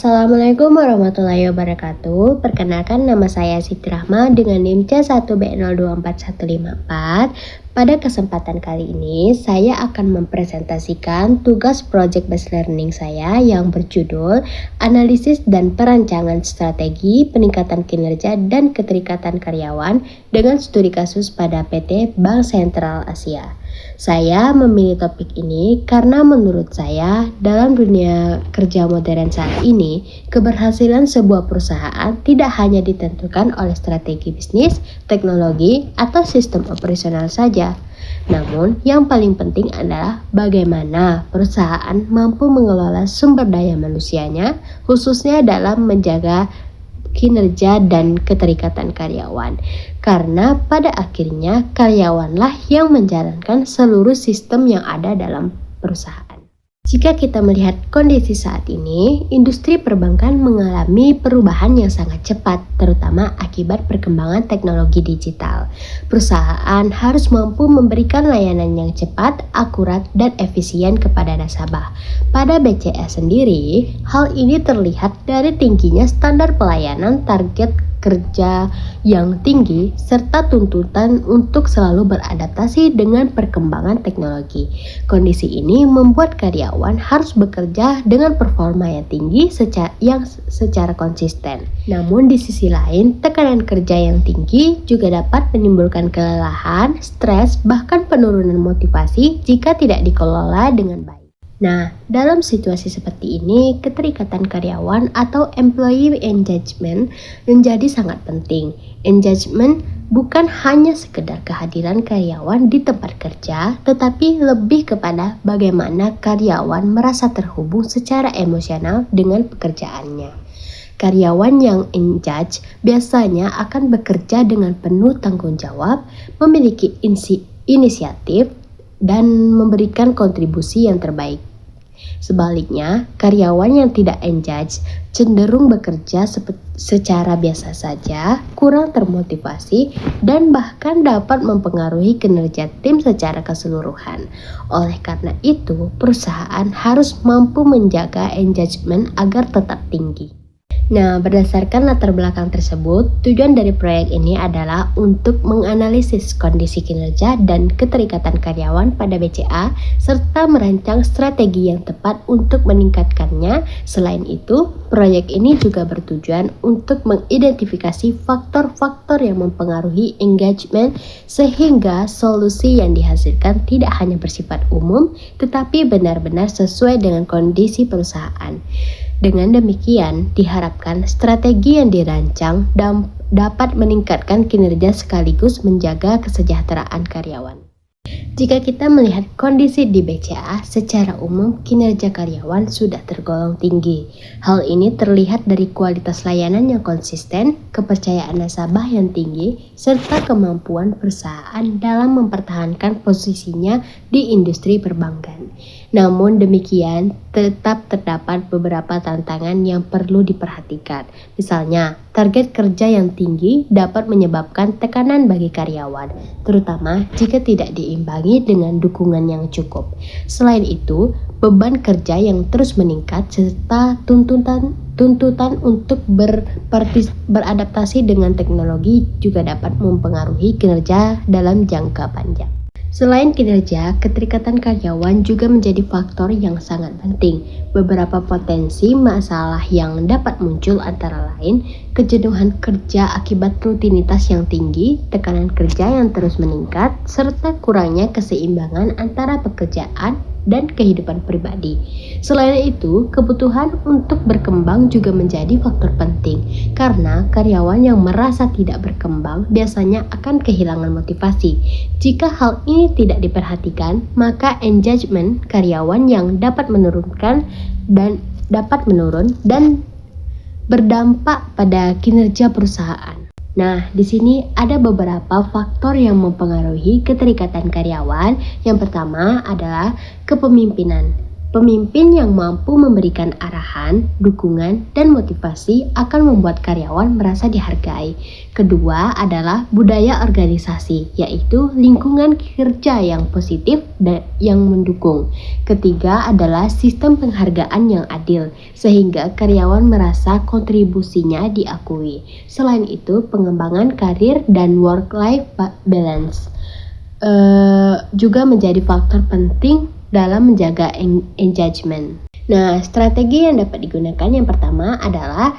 Assalamualaikum warahmatullahi wabarakatuh. Perkenalkan, nama saya Siti Rahma dengan NIM C1B024154. Pada kesempatan kali ini, saya akan mempresentasikan tugas Project Based Learning saya yang berjudul Analisis dan Perancangan Strategi Peningkatan Kinerja dan Keterikatan Karyawan dengan Studi Kasus pada PT Bank Sentral Asia. Saya memilih topik ini karena menurut saya dalam dunia kerja modern saat ini, keberhasilan sebuah perusahaan tidak hanya ditentukan oleh strategi bisnis, teknologi, atau sistem operasional saja. Namun, yang paling penting adalah bagaimana perusahaan mampu mengelola sumber daya manusianya, khususnya dalam menjaga kinerja dan keterikatan karyawan. Karena pada akhirnya karyawanlah yang menjalankan seluruh sistem yang ada dalam perusahaan. Jika kita melihat kondisi saat ini, industri perbankan mengalami perubahan yang sangat cepat, terutama akibat perkembangan teknologi digital. Perusahaan harus mampu memberikan layanan yang cepat, akurat, dan efisien kepada nasabah. Pada BCA sendiri, hal ini terlihat dari tingginya standar pelayanan, target kerja yang tinggi, serta tuntutan untuk selalu beradaptasi dengan perkembangan teknologi. Kondisi ini membuat karyawan harus bekerja dengan performa yang tinggi secara konsisten. Namun di sisi lain, tekanan kerja yang tinggi juga dapat menimbulkan kelelahan, stres, bahkan penurunan motivasi jika tidak dikelola dengan baik. Nah, dalam situasi seperti ini, keterikatan karyawan atau employee engagement menjadi sangat penting. Engagement bukan hanya sekedar kehadiran karyawan di tempat kerja, tetapi lebih kepada bagaimana karyawan merasa terhubung secara emosional dengan pekerjaannya. Karyawan yang engage biasanya akan bekerja dengan penuh tanggung jawab, memiliki inisiatif, dan memberikan kontribusi yang terbaik. Sebaliknya, karyawan yang tidak engage cenderung bekerja secara biasa saja, kurang termotivasi, dan bahkan dapat mempengaruhi kinerja tim secara keseluruhan. Oleh karena itu, perusahaan harus mampu menjaga engagement agar tetap tinggi. Nah, berdasarkan latar belakang tersebut, tujuan dari proyek ini adalah untuk menganalisis kondisi kinerja dan keterikatan karyawan pada BCA, serta merancang strategi yang tepat untuk meningkatkannya. Selain itu, proyek ini juga bertujuan untuk mengidentifikasi faktor-faktor yang mempengaruhi engagement, sehingga solusi yang dihasilkan tidak hanya bersifat umum, tetapi benar-benar sesuai dengan kondisi perusahaan. Dengan demikian, diharapkan strategi yang dirancang dapat meningkatkan kinerja sekaligus menjaga kesejahteraan karyawan. Jika kita melihat kondisi di BCA, secara umum kinerja karyawan sudah tergolong tinggi. Hal ini terlihat dari kualitas layanan yang konsisten, kepercayaan nasabah yang tinggi, serta kemampuan perusahaan dalam mempertahankan posisinya di industri perbankan. Namun demikian, tetap terdapat beberapa tantangan yang perlu diperhatikan. Misalnya, target kerja yang tinggi dapat menyebabkan tekanan bagi karyawan, terutama jika tidak diimbangi dengan dukungan yang cukup. Selain itu, beban kerja yang terus meningkat serta tuntutan untuk beradaptasi dengan teknologi juga dapat mempengaruhi kinerja dalam jangka panjang. Selain kinerja, keterikatan karyawan juga menjadi faktor yang sangat penting. Beberapa potensi masalah yang dapat muncul antara lain kejenuhan kerja akibat rutinitas yang tinggi, tekanan kerja yang terus meningkat, serta kurangnya keseimbangan antara pekerjaan dan kehidupan pribadi. Selain itu, kebutuhan untuk berkembang juga menjadi faktor penting, karena karyawan yang merasa tidak berkembang biasanya akan kehilangan motivasi. Jika hal ini tidak diperhatikan, maka engagement karyawan yang dapat menurun dan berdampak pada kinerja perusahaan. Nah, di sini ada beberapa faktor yang mempengaruhi keterikatan karyawan. Yang pertama adalah kepemimpinan. Pemimpin yang mampu memberikan arahan, dukungan, dan motivasi akan membuat karyawan merasa dihargai. Kedua adalah budaya organisasi, yaitu lingkungan kerja yang positif dan yang mendukung. Ketiga adalah sistem penghargaan yang adil, sehingga karyawan merasa kontribusinya diakui. Selain itu, pengembangan karir dan work-life balance juga menjadi faktor penting dalam menjaga engagement. Nah, strategi yang dapat digunakan yang pertama adalah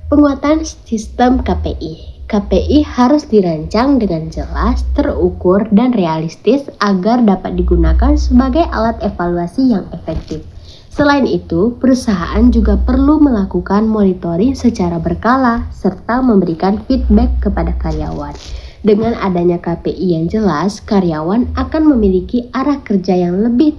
penguatan sistem KPI. KPI harus dirancang dengan jelas, terukur, dan realistis agar dapat digunakan sebagai alat evaluasi yang efektif. Selain itu, perusahaan juga perlu melakukan monitoring secara berkala serta memberikan feedback kepada karyawan. Dengan adanya KPI yang jelas, karyawan akan memiliki arah kerja yang lebih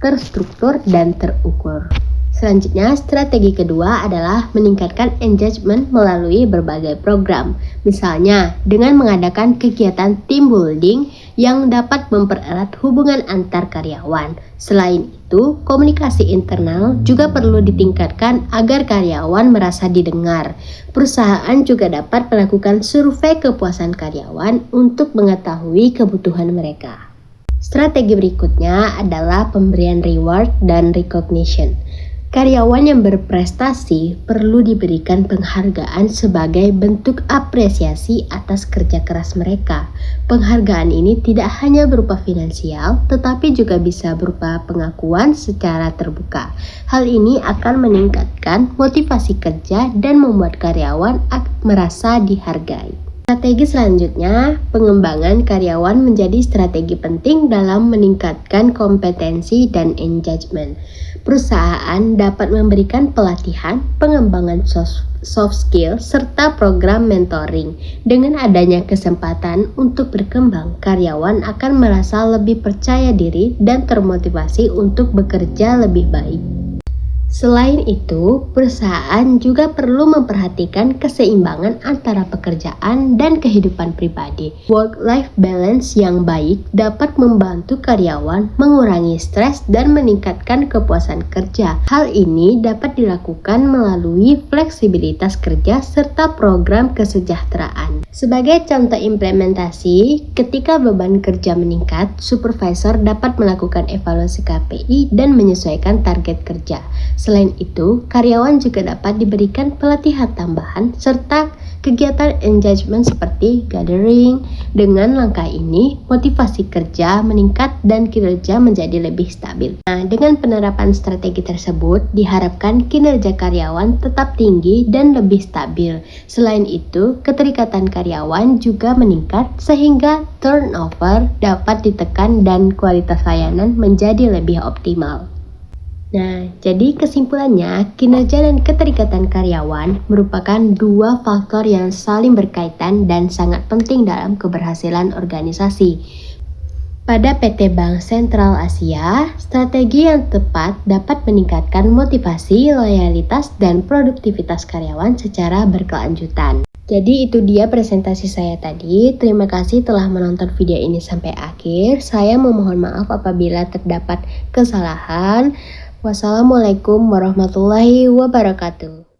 terstruktur dan terukur. Selanjutnya, strategi kedua adalah meningkatkan engagement melalui berbagai program. Misalnya, dengan mengadakan kegiatan team building yang dapat mempererat hubungan antar karyawan. Selain itu, komunikasi internal juga perlu ditingkatkan agar karyawan merasa didengar. Perusahaan juga dapat melakukan survei kepuasan karyawan untuk mengetahui kebutuhan mereka. Strategi berikutnya adalah pemberian reward dan recognition. Karyawan yang berprestasi perlu diberikan penghargaan sebagai bentuk apresiasi atas kerja keras mereka. Penghargaan ini tidak hanya berupa finansial, tetapi juga bisa berupa pengakuan secara terbuka. Hal ini akan meningkatkan motivasi kerja dan membuat karyawan merasa dihargai. Strategi selanjutnya, pengembangan karyawan menjadi strategi penting dalam meningkatkan kompetensi dan engagement. Perusahaan dapat memberikan pelatihan, pengembangan soft skill, serta program mentoring. Dengan adanya kesempatan untuk berkembang, karyawan akan merasa lebih percaya diri dan termotivasi untuk bekerja lebih baik. Selain itu, perusahaan juga perlu memperhatikan keseimbangan antara pekerjaan dan kehidupan pribadi. Work-life balance yang baik dapat membantu karyawan mengurangi stres dan meningkatkan kepuasan kerja. Hal ini dapat dilakukan melalui fleksibilitas kerja serta program kesejahteraan. Sebagai contoh implementasi, ketika beban kerja meningkat, supervisor dapat melakukan evaluasi KPI dan menyesuaikan target kerja. Selain itu, karyawan juga dapat diberikan pelatihan tambahan serta kegiatan engagement seperti gathering. Dengan langkah ini, motivasi kerja meningkat dan kinerja menjadi lebih stabil. Nah, dengan penerapan strategi tersebut, diharapkan kinerja karyawan tetap tinggi dan lebih stabil. Selain itu, keterikatan karyawan juga meningkat sehingga turnover dapat ditekan dan kualitas layanan menjadi lebih optimal. Nah, jadi kesimpulannya, kinerja dan keterikatan karyawan merupakan dua faktor yang saling berkaitan dan sangat penting dalam keberhasilan organisasi. Pada PT Bank Sentral Asia, strategi yang tepat dapat meningkatkan motivasi, loyalitas, dan produktivitas karyawan secara berkelanjutan. Jadi itu dia presentasi saya tadi. Terima kasih telah menonton video ini sampai akhir. Saya memohon maaf apabila terdapat kesalahan. Wassalamualaikum warahmatullahi wabarakatuh.